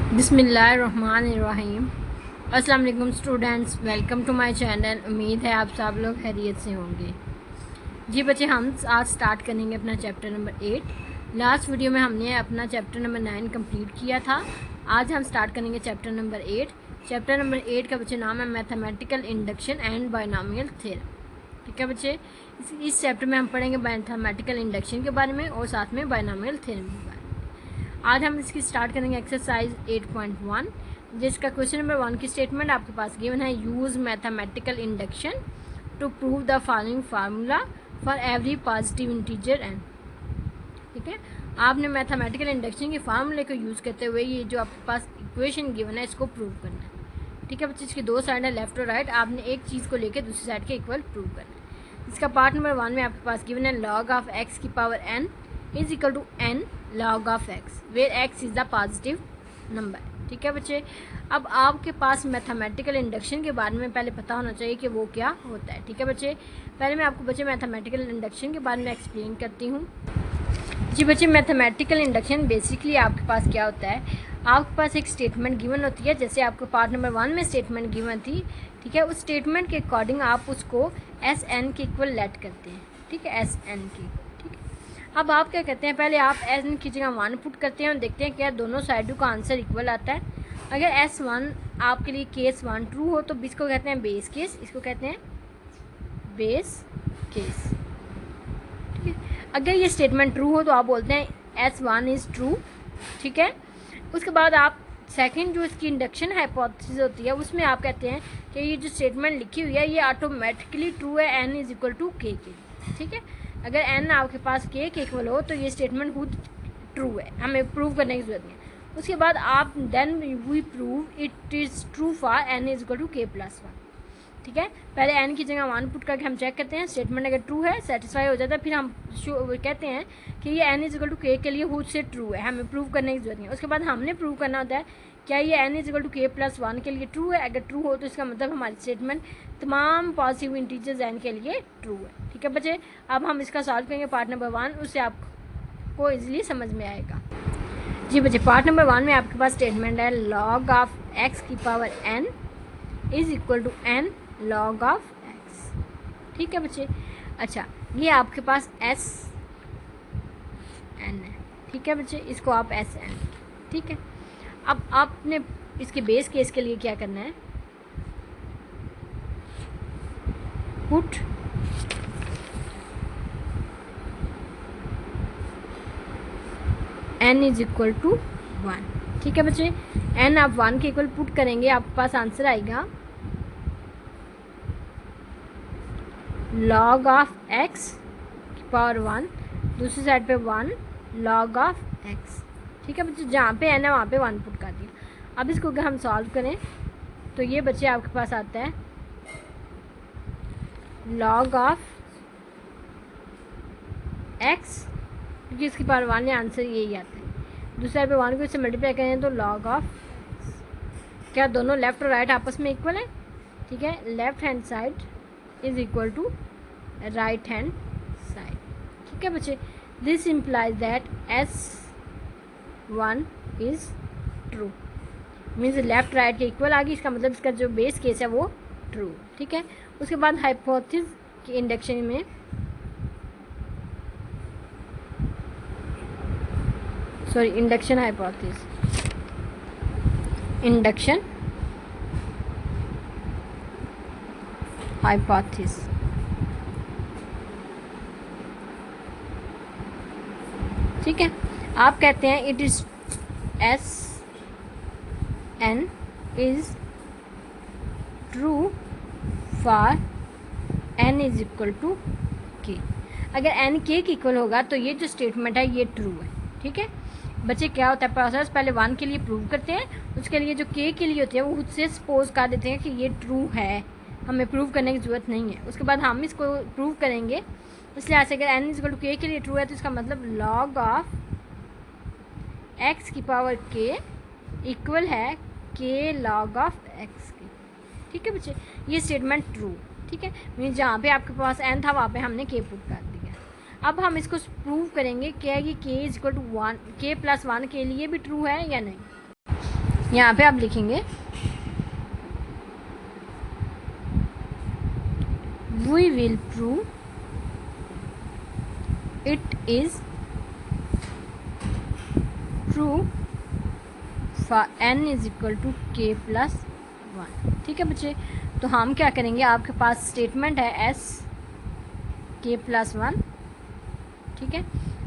बिस्मिल्लाहिर्रहमानिर्रहीम। अस्सलाम वालेकुम students, welcome to my channel. उम्मीद है आप सब लोग खैरियत से होंगे। जी बच्चे, हम आज स्टार्ट करेंगे अपना चैप्टर नंबर 8। लास्ट वीडियो में हमने अपना चैप्टर नंबर 9 कंप्लीट किया था। आज हम स्टार्ट करेंगे चैप्टर नंबर 8। चैप्टर नंबर 8 का बच्चे नाम है mathematical induction and binomial theorem. ठीक है बच्चे, इस चैप्टर में हम पढ़ेंगे मैथमेटिकल इंडक्शन के बारे में और साथ में बायनॉमियल थ्योरम के बारे में। आज हम इसकी स्टार्ट करेंगे एक्सरसाइज 8.1, जिसका क्वेश्चन नंबर 1 की स्टेटमेंट आपके पास गिवन है। Use mathematical induction to prove the following formula for every positive integer n. ठीक है, आपने मैथमेटिकल इंडक्शन के फार्मूले को यूज़ करते हुए ये जो आपके पास इक्वेशन गिवन है इसको प्रूव करना है। ठीक है बच्चे, इसकी दो साइड है, लेफ्ट और राइट। आपने एक चीज़ को लेकर दूसरी साइड के इक्वल प्रूव करना है। इसका पार्ट नंबर 1 में आपके पास गिवन है लॉग ऑफ एक्स की power n is equal to n log of x where x is the positive number। ठीक है बच्चे, अब आपके पास मैथमेटिकल इंडक्शन के बारे में पहले पता होना चाहिए कि वो क्या होता है। ठीक है बच्चे, पहले मैं आपको बच्चे मैथमेटिकल इंडक्शन के बारे में एक्सप्लेन करती हूँ। जी बच्चे, मैथमेटिकल इंडक्शन बेसिकली आपके पास क्या होता है। आपके पास एक स्टेटमेंट गिवन होती है, जैसे आपको पार्ट नंबर 1 में स्टेटमेंट गिवन थी। ठीक है, उस स्टेटमेंट के अकॉर्डिंग आप उसको एस एन के इक्वल लेट करते हैं। ठीक है, एस एन की। अब आप क्या करते हैं, पहले आप एन की जगह 1 पुट करते हैं और देखते हैं क्या दोनों साइडों का आंसर इक्वल आता है। अगर S1 आपके लिए केस 1 ट्रू हो तो इसको कहते हैं बेस केस, इसको कहते हैं बेस केस। ठीक है, अगर ये स्टेटमेंट ट्रू हो तो आप बोलते हैं S1 इज़ ट्रू। ठीक है, उसके बाद आप सेकंड जो इसकी इंडक्शन हाइपोथेसिस होती है उसमें आप कहते हैं कि ये जो स्टेटमेंट लिखी हुई है ये ऑटोमेटिकली ट्रू है n इज इक्वल टू के। ठीक है, अगर n आपके पास k के इक्वल हो तो ये स्टेटमेंट खुद ट्रू है, हमें प्रूव करने की जरूरत नहीं है। उसके बाद आप then we prove it is true for n is equal to k plus 1। ठीक है, पहले n की जगह 1 पुट करके हम चेक करते हैं, स्टेटमेंट अगर ट्रू है सेटिस्फाई हो जाता है, फिर हम कहते हैं कि ये n is equal to k के लिए खुद से ट्रू है, हमें प्रूव करने की जरूरत नहीं है। उसके बाद हमने प्रूव करना होता है क्या ये n is equal to k plus 1 के लिए ट्रू है। अगर ट्रू हो तो इसका मतलब हमारी स्टेटमेंट तमाम पॉजिटिव इंटीजर्स n के लिए ट्रू है। ठीक है बच्चे, अब हम इसका सॉल्व करेंगे पार्ट नंबर 1, उससे आपको ईजिली समझ में आएगा। जी बच्चे, पार्ट नंबर 1 में आपके पास स्टेटमेंट है लॉग ऑफ x की power n is equal to n log of x। ठीक है बच्चे, अच्छा ये आपके पास एस एन है। ठीक है बच्चे, इसको आप एस एन। ठीक है, अब आपने इसके बेस केस के लिए क्या करना है, put n is equal to 1। ठीक है बच्चे, n आप 1 के इक्वल पुट करेंगे, आपके पास आंसर आएगा लॉग ऑफ x की पावर 1, दूसरी साइड पे 1 लॉग ऑफ x। ठीक है बच्चे, जहाँ पे n है वहाँ पे 1 पुट कर दिया। अब इसको अगर हम सॉल्व करें तो ये बच्चे आपके पास आता है लॉग ऑफ x, क्योंकि इसकी पावर 1 है, आंसर यही आता है। दूसरी साइड पे 1 को इससे मल्टीप्लाई करें तो लॉग ऑफ x। क्या दोनों लेफ्ट और राइट आपस में इक्वल है। ठीक है, left hand side is equal to right hand side. ठीक है बच्चे, this implies that S1 is true, means left right के इक्वल आ गई, इसका मतलब इसका जो बेस केस है वो ट्रू। ठीक है, उसके बाद हाइपोथेसिस की इंडक्शन में इंडक्शन हाइपोथेसिस ठीक है, आप कहते हैं it is S n is true for n is equal to k। अगर n k के इक्वल होगा तो ये जो स्टेटमेंट है ये ट्रू है। ठीक है बच्चे, क्या होता है प्रोसेस, पहले 1 के लिए प्रूव करते हैं, उसके लिए जो k के लिए होती है वो खुद से सपोज कर देते हैं कि ये ट्रू है, हमें प्रूव करने की ज़रूरत नहीं है। उसके बाद हम इसको प्रूव करेंगे, इसलिए ऐसे अगर n is equal to k के लिए ट्रू है तो इसका मतलब लॉग ऑफ x की पावर k इक्वल है k लॉग ऑफ x की। ठीक है बच्चे, ये स्टेटमेंट ट्रू। ठीक है, मीन्स जहाँ पे आपके पास n था वहाँ पे हमने k पुट कर दिया। अब हम इसको प्रूव करेंगे क्या ये k is equal to 1, k plus 1 के लिए भी ट्रू है या नहीं। यहाँ पे आप लिखेंगे we will prove it is true for n is equal to k plus 1। ठीक है बच्चे, तो हम क्या करेंगे, आपके पास स्टेटमेंट है s k प्लस 1। ठीक है,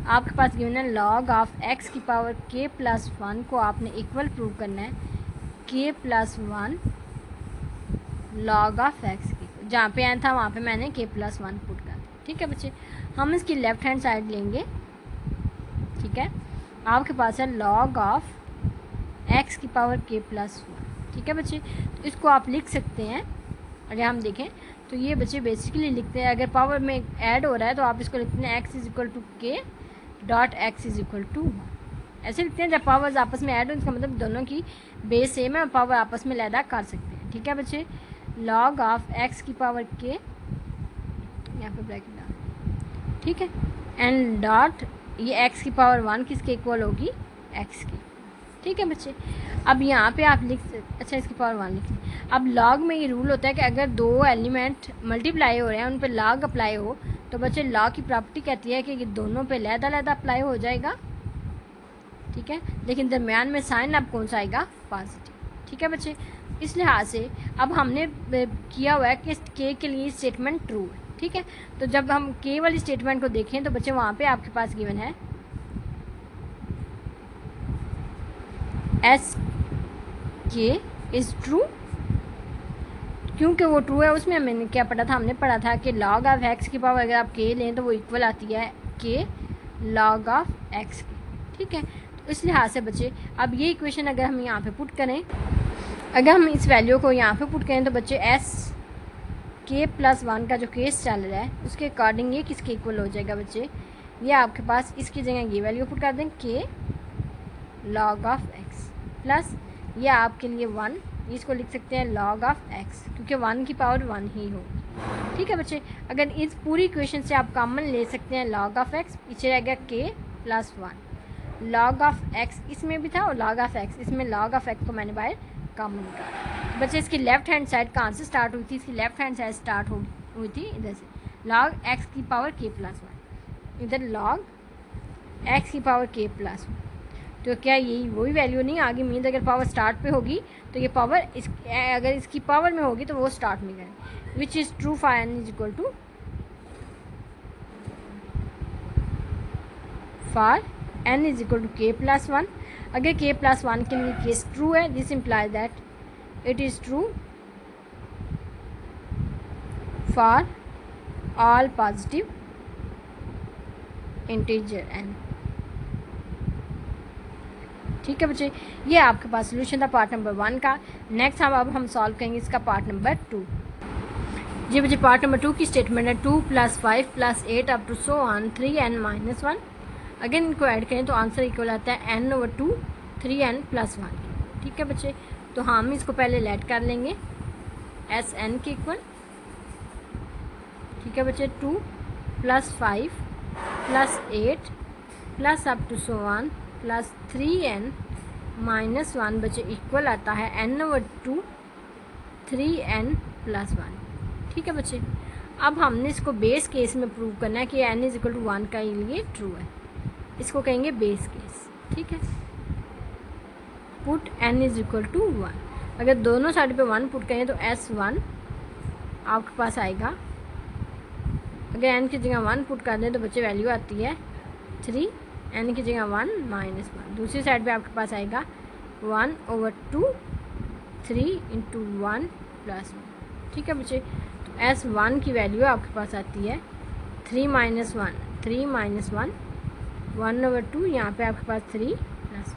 आपके पास गिवन है लॉग ऑफ x की पावर k प्लस 1 को आपने इक्वल प्रूव करना है k plus 1 log of x की, जहाँ पे n था वहाँ पे मैंने k प्लस 1 पुट कर दिया। ठीक है बच्चे, हम इसकी लेफ्ट हैंड साइड लेंगे। ठीक है, आपके पास है लॉग ऑफ x की पावर k प्लस 1। ठीक है बच्चे, तो इसको आप लिख सकते हैं। अगर हम देखें तो ये बच्चे बेसिकली लिखते हैं, अगर पावर में ऐड हो रहा है तो आप इसको लिखते हैं x is equal to k dot x is equal to 1। ऐसे लिखते हैं जब पावर्स आपस में ऐड हो, इसका मतलब दोनों की बेस सेम है और पावर आपस में लैदा कर सकते हैं। ठीक है बच्चे, लॉग ऑफ x की पावर k, यहाँ पे ब्रैकेट डाल, ठीक है, एंड डॉट ये x की पावर 1 किसके इक्वल होगी, x की। ठीक है बच्चे, अब यहाँ पे आप लिख, अच्छा इसकी पावर 1 लिख लें। अब लॉग में ये रूल होता है कि अगर दो एलिमेंट मल्टीप्लाई हो रहे हैं उन पर लॉग अप्लाई हो तो बच्चे लॉग की प्रॉपर्टी कहती है कि ये दोनों पे लैदा अप्लाई हो जाएगा। ठीक है, लेकिन दरमियान में साइन अब कौन सा आएगा, पॉजिटिव। ठीक है बच्चे, इस लिहाज से अब हमने किया हुआ है कि के के लिए स्टेटमेंट ट्रू है। ठीक है, तो जब हम के वाली स्टेटमेंट को देखें तो बच्चे वहाँ पे आपके पास गिवन है एस के इज़ ट्रू, क्योंकि वो ट्रू है। उसमें मैंने क्या पढ़ा था, हमने पढ़ा था कि लॉग ऑफ एक्स की पावर अगर आप के लें तो वो इक्वल आती है के लॉग ऑफ एक्स की। ठीक है, तो इस लिहाज से बच्चे अब ये इक्वेशन अगर हम यहाँ पे पुट करें, अगर हम इस वैल्यू को यहाँ पे पुट करें तो बच्चे एस के प्लस 1 का जो केस चल रहा है उसके अकॉर्डिंग ये किसके इक्वल हो जाएगा बच्चे, ये आपके पास इसकी जगह ये वैल्यू पुट कर दें के लॉग ऑफ एक्स प्लस ये आपके लिए 1, इसको लिख सकते हैं लॉग ऑफ एक्स, क्योंकि 1 की पावर 1 ही होगी। ठीक है बच्चे, अगर इस पूरी इक्वेशन से आप कॉमन ले सकते हैं लॉग ऑफ एक्स, पीछे रहेगा के प्लस 1, लॉग ऑफ एक्स इसमें भी था और लॉग ऑफ एक्स इसमें, लॉग ऑफ एक्स को मैंने बाहर कॉमन निकाला। बच्चे इसकी लेफ्ट हैंड साइड कहाँ से स्टार्ट हुई थी, इसकी लेफ्ट हैंड साइड स्टार्ट हुई थी इधर से, लॉग एक्स की पावर के प्लस 1, इधर लॉग एक्स की पावर के प्लस 1। तो क्या यही वही वैल्यू नहीं आगे मीन अगर पावर स्टार्ट पे होगी तो ये पावर अगर इसकी पावर में होगी तो वो स्टार्ट में करें, which is true for n is equal to for n is equal to k plus 1। अगर के प्लस 1 के लिए केस ट्रू है, this implies that it is true for all positive integer n। ठीक है बच्चे, ये आपके पास सोल्यूशन था पार्ट नंबर 1 का। नेक्स्ट अब हम सॉल्व करेंगे इसका पार्ट नंबर 2। जी बच्चे, पार्ट नंबर 2 की स्टेटमेंट है 2 + 5 + 8 up to so on 3n - 1। Again इनको ऐड करें तो आंसर इक्वल आता है n/2 3n + 1। ठीक है बच्चे, तो हम इसको पहले लेट कर लेंगे एस एन के इक्वल। ठीक है बच्चे, 2 + 5 + 8 plus up to so on plus 3n - 1 बच्चे इक्वल आता है n/2 3n + 1। ठीक है बच्चे, अब हमने इसको बेस केस में प्रूव करना है कि n = 1 का लिए ट्रू है, इसको कहेंगे बेस केस। ठीक है, पुट n = 1। अगर दोनों साइड पे 1 पुट करें तो S1 आपके पास आएगा। अगर n की जगह 1 पुट कर दें तो बच्चे वैल्यू आती है 3, n की जगह 1 - 1। दूसरी साइड पे आपके पास आएगा 1/2 3 × 1 + 1। ठीक है बच्चे, तो S1 की वैल्यू आपके पास आती है 3 - 1 3 - 1 1/2, यहाँ पे आपके पास 3 + 1,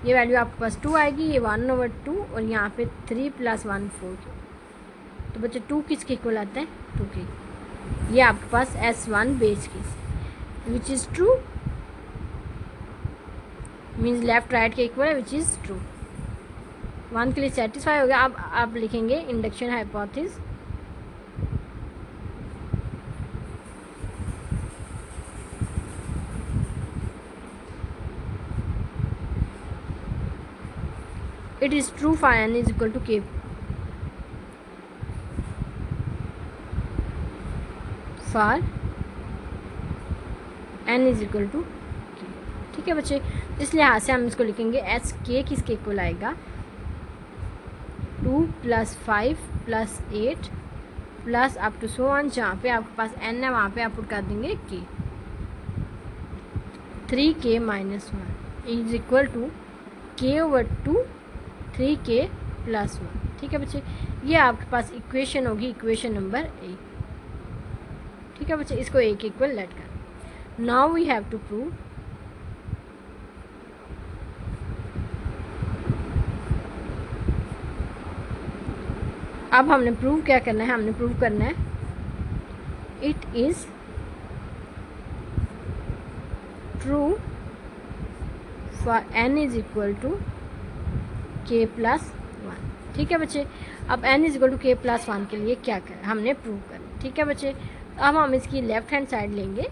ये वैल्यू आपके पास 2 आएगी, ये 1/2 और यहाँ पे 3 + 1 4। तो बच्चे 2 किसके इक्वल आता है, 2 के। ये आपके पास S1 base case which is true, means left right के इक्वल है, विच इज़ ट्रू। 1 के लिए सेटिस्फाई हो गया। अब आप लिखेंगे induction hypothesis. It is true for n is equal to k for n is equal to k। ठीक है बच्चे, इस लिहाज से हम इसको लिखेंगे एस के किसके इक्वल आएगा 2 + 5 + 8 plus up to so on, जहाँ पे आपके पास n है वहाँ पे आप पुट कर देंगे k। 3k - 1 is equal to k/2 3k + 1। ठीक है बच्चे, ये आपके पास इक्वेशन होगी, इक्वेशन नंबर 1। ठीक है बच्चे, इसको a के इक्वल लेट कर। Now we have to prove अब हमने प्रूव क्या करना है, हमने प्रूव करना है it is true for n is equal to k + 1। ठीक है बच्चे, अब n is equal to k + 1 के लिए क्या करें, हमने प्रूव करना। ठीक है बच्चे, अब हम इसकी लेफ्ट हैंड साइड लेंगे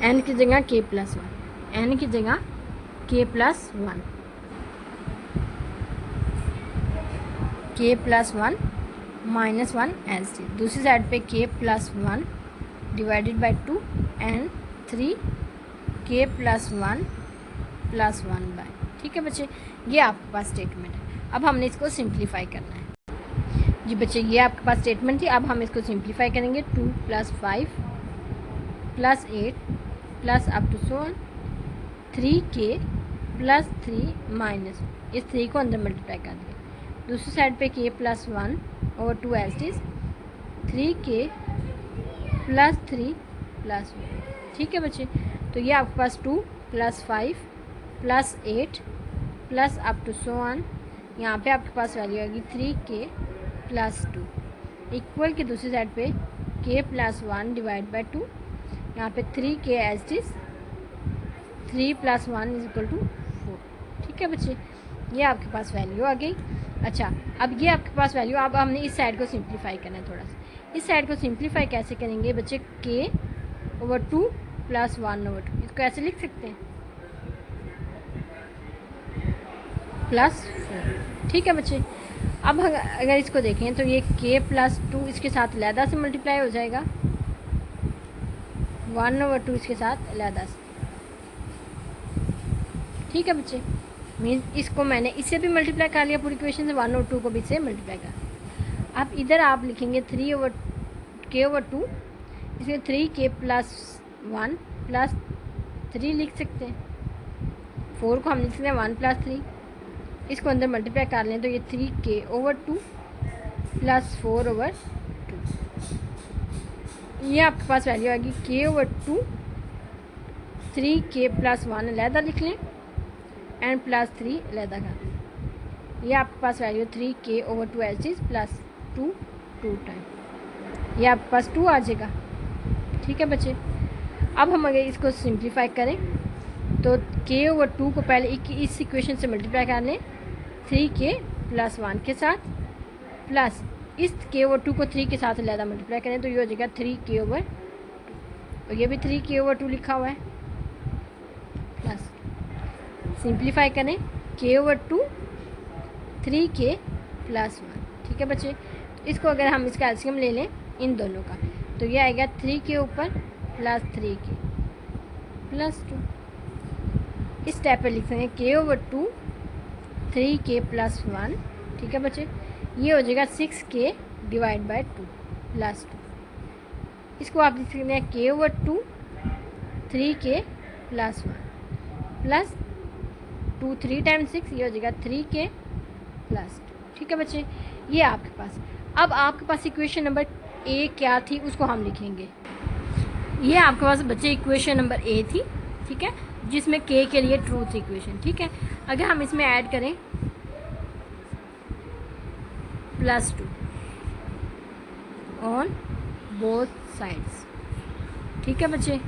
n की जगह k + 1, n की जगह k + 1, k + 1 - 1 एज टी। दूसरी साइड पे k + 1 divided by 2 and 3 k + 1 + 1 by. ठीक है बच्चे, ये आपके पास स्टेटमेंट है। अब हमने इसको सिंप्लीफाई करना है। जी बच्चे, ये आपके पास स्टेटमेंट थी, अब हम इसको सिंप्लीफाई करेंगे। 2 + 5 + 8 plus up to so 3k + 3 - इस 3 को अंदर मल्टीप्लाई कर दिया। दूसरी साइड पे k + 1/2 एज इज 3k + 3 + 1। ठीक है बच्चे, तो ये आपके पास 2 + 5 + 8 plus up to so on, यहाँ पे आपके पास वैल्यू आएगी 3k + 2 इक्वल की दूसरी साइड पे k + 1 डिवाइड बाई 2, यहाँ पे 3k as is 3 + 1 is equal to 4। ठीक है बच्चे, ये आपके पास वैल्यू आ गई। अच्छा, अब ये आपके पास वैल्यू, अब हमने इस साइड को सिंप्लीफाई करना है थोड़ा सा। इस साइड को सिंप्लीफाई कैसे करेंगे बच्चे, k/2 + 1/2, इसको ऐसे लिख सकते हैं +4। ठीक है बच्चे, अब अगर इसको देखें तो ये k + 2 इसके साथ अलहदा से मल्टीप्लाई हो जाएगा, 1/2 इसके साथ अलहदा से। ठीक है बच्चे, मीन्स इसको मैंने इससे भी मल्टीप्लाई कर लिया पूरी इक्वेशन से, 1/2 को भी इससे मल्टीप्लाई कर। अब इधर आप लिखेंगे k/2, इसमें 3k + 1 + 3 लिख सकते हैं। 4 को हम लिख सकते हैं 1 + 3, इसको अंदर मल्टीप्लाई कर लें तो ये 3k/2 + 4/2, ये आपके पास वैल्यू आएगी k/2, 3k + 1 अलहदा लिख लें एंड +3 अलहदा कर लें। ये आपके पास value 3k/2 edge is +2 2 time, ये आपके पास 2 आ जाएगा। ठीक है बच्चे, अब हम अगर इसको सिंप्लीफाई करें तो k/2 को पहले इस इक्वेशन से मल्टीप्लाई कर लें 3k + 1 के साथ, प्लस इस k/2 को 3 के साथ अलहदा मल्टीप्लाई करें तो ये हो जाएगा 3k/2, और ये भी 3k/2 लिखा हुआ है, प्लस सिंप्लीफाई करें k/2 3k + 1। ठीक है बच्चे, इसको अगर हम इसका एलसीएम ले लें इन दोनों का तो ये आएगा 3 ऊपर + 3k + 2। इस स्टेप पे लिख देंगे k/2 3k + 1। ठीक है बच्चे, ये हो जाएगा 6k डिवाइड बाई 2 + 2। इसको आप लिख सकते हैं k/2 3k + 1 प्लस 2 3 टाइम्स 6, ये हो जाएगा 3k + 2। ठीक है बच्चे, ये आपके पास। अब आपके पास इक्वेशन नंबर ए क्या थी उसको हम लिखेंगे। ये आपके पास बच्चे इक्वेशन नंबर ए थी, ठीक है, जिसमें k के लिए ट्रू थी इक्वेशन। ठीक है, अगर हम इसमें ऐड करें +2 ऑन बोथ साइड्स। ठीक है बच्चे,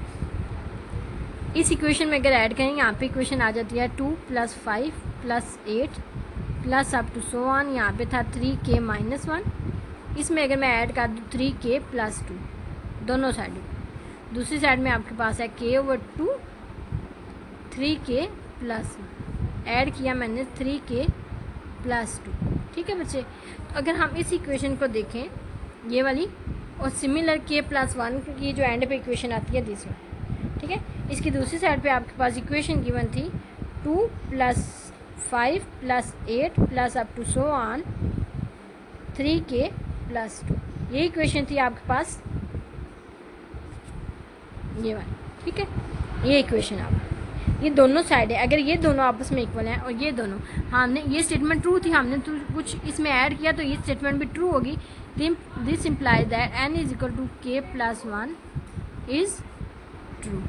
इस इक्वेशन में अगर ऐड करें यहाँ पे इक्वेशन आ जाती है 2 + 5 + 8 plus up to so on, यहाँ पे था 3k - 1, इसमें अगर मैं ऐड कर दूँ 3k + 2 दोनों साइडों, दूसरी साइड में आपके पास है k/2 3k + 1, ऐड किया मैंने 3k + 2। ठीक है बच्चे, तो अगर हम इस इक्वेशन को देखें ये वाली, और सिमिलर k + 1 की जो एंड पे इक्वेशन आती है दिस वन, ठीक है। इसकी दूसरी साइड पे आपके पास इक्वेशन गिवन थी 2 + 5 + 8 + up to so on 3k + 2, ये इक्वेशन थी आपके पास ये वाली। ठीक है, ये इक्वेशन आप, ये दोनों साइड है, अगर ये दोनों आपस में इक्वल हैं और ये दोनों, हमने ये स्टेटमेंट ट्रू थी, हमने तो कुछ इसमें ऐड किया तो ये स्टेटमेंट भी ट्रू होगी। This implies that n = k + 1 is true.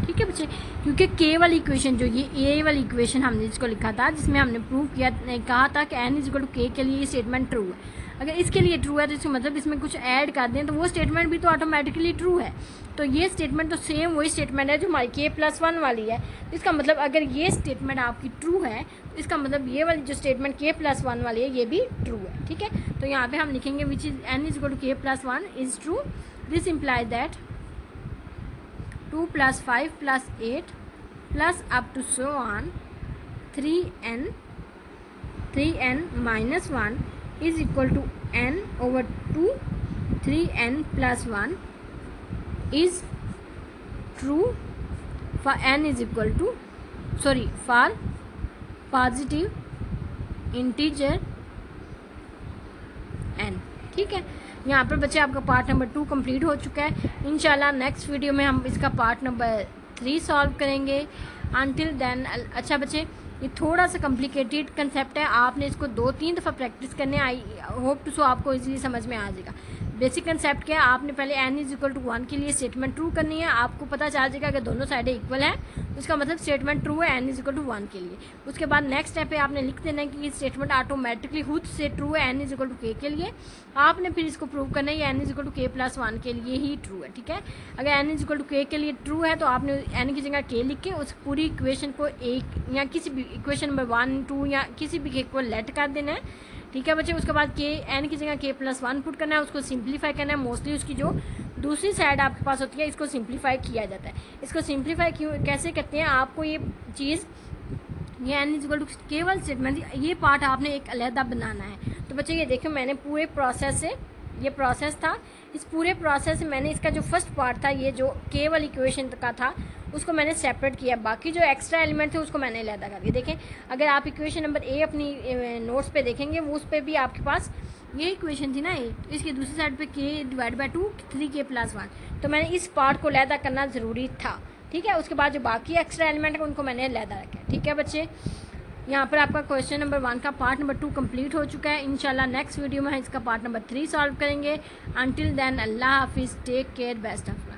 ठीक है बच्चे, क्योंकि k वाली इक्वेशन जो ये a वाली इक्वेशन हमने इसको लिखा था, जिसमें हमने प्रूव किया, कहा था कि n = k के लिए ये स्टेटमेंट ट्रू है। अगर इसके लिए ट्रू है तो इसका मतलब इसमें कुछ ऐड कर दें तो वो स्टेटमेंट भी तो ऑटोमेटिकली ट्रू है। तो ये स्टेटमेंट तो सेम वही स्टेटमेंट है जो हमारी k + 1 वाली है। इसका मतलब अगर ये स्टेटमेंट आपकी ट्रू है तो इसका मतलब ये वाली जो स्टेटमेंट k + 1 वाली है ये भी ट्रू है। ठीक है, तो यहाँ पे हम लिखेंगे which is n = k + 1 is true. This implies that 2 + 5 + 8 + up to so on 3n - 1 is equal to n/2 3n + 1 is true for n is equal to for positive integer n। ठीक है, यहाँ पर बच्चे आपका पार्ट नंबर 2 कंप्लीट हो चुका है। इंशाल्लाह नेक्स्ट वीडियो में हम इसका पार्ट नंबर 3 सॉल्व करेंगे। अनटिल देन, अच्छा बच्चे, ये थोड़ा सा कॉम्प्लिकेटेड कंसेप्ट है, आपने इसको 2-3 दफ़ा प्रैक्टिस करने, आई होप टू सो आपको इजीली समझ में आ जाएगा। बेसिक कंसेप्ट क्या है, आपने पहले n = 1 के लिए स्टेटमेंट ट्रू करनी है, आपको पता चल जाएगा कि दोनों साइडें इक्वल हैं तो इसका मतलब स्टेटमेंट ट्रू है n = 1 के लिए। उसके बाद नेक्स्ट स्टेप पे आपने लिख देना है कि ये स्टेटमेंट ऑटोमेटिकली खुद से ट्रू है n = k के लिए। आपने फिर इसको प्रूव करना है ये n = k + 1 के लिए ही ट्रू है। ठीक है, अगर n = k के लिए ट्रू है तो आपने n की जगह k लिख के उस पूरी इक्वेशन को एक या किसी भी इक्वेशन नंबर 1, 2 या किसी भी के को लेट कर देना है। ठीक है बच्चे, उसके बाद n की जगह k + 1 पुट करना है, उसको सिंप्लीफाई करना है। मोस्टली उसकी जो दूसरी साइड आपके पास होती है इसको सिंप्लीफाई किया जाता है। इसको सिंप्लीफाई कैसे करते हैं, आपको ये चीज़, ये n = केवल स्टेटमेंट, ये पार्ट आपने एक अलहदा बनाना है। तो बच्चे ये देखो, मैंने पूरे प्रोसेस से, ये प्रोसेस था, इस पूरे प्रोसेस से मैंने इसका जो फर्स्ट पार्ट था, ये जो k वाली इक्वेशन का था, उसको मैंने सेपरेट किया, बाकी जो एक्स्ट्रा एलिमेंट थे उसको मैंने अलहदा कर दिया। देखें, अगर आप इक्वेशन नंबर A अपनी नोट्स पे देखेंगे, वो उस पर भी आपके पास ये इक्वेशन थी ना, इसकी दूसरी साइड पे k/2 3k + 1, तो मैंने इस पार्ट को अलहदा करना ज़रूरी था। ठीक है, उसके बाद जो बाकी एक्स्ट्रा एलिमेंट है उनको मैंने अलहदा रखा। ठीक है बच्चे, यहाँ पर आपका क्वेश्चन नंबर 1 का पार्ट नंबर 2 कंप्लीट हो चुका है। इंशाल्लाह नेक्स्ट वीडियो में इसका पार्ट नंबर 3 सॉल्व करेंगे। अनटिल देन, अल्लाह हाफिज़, take care, best of luck.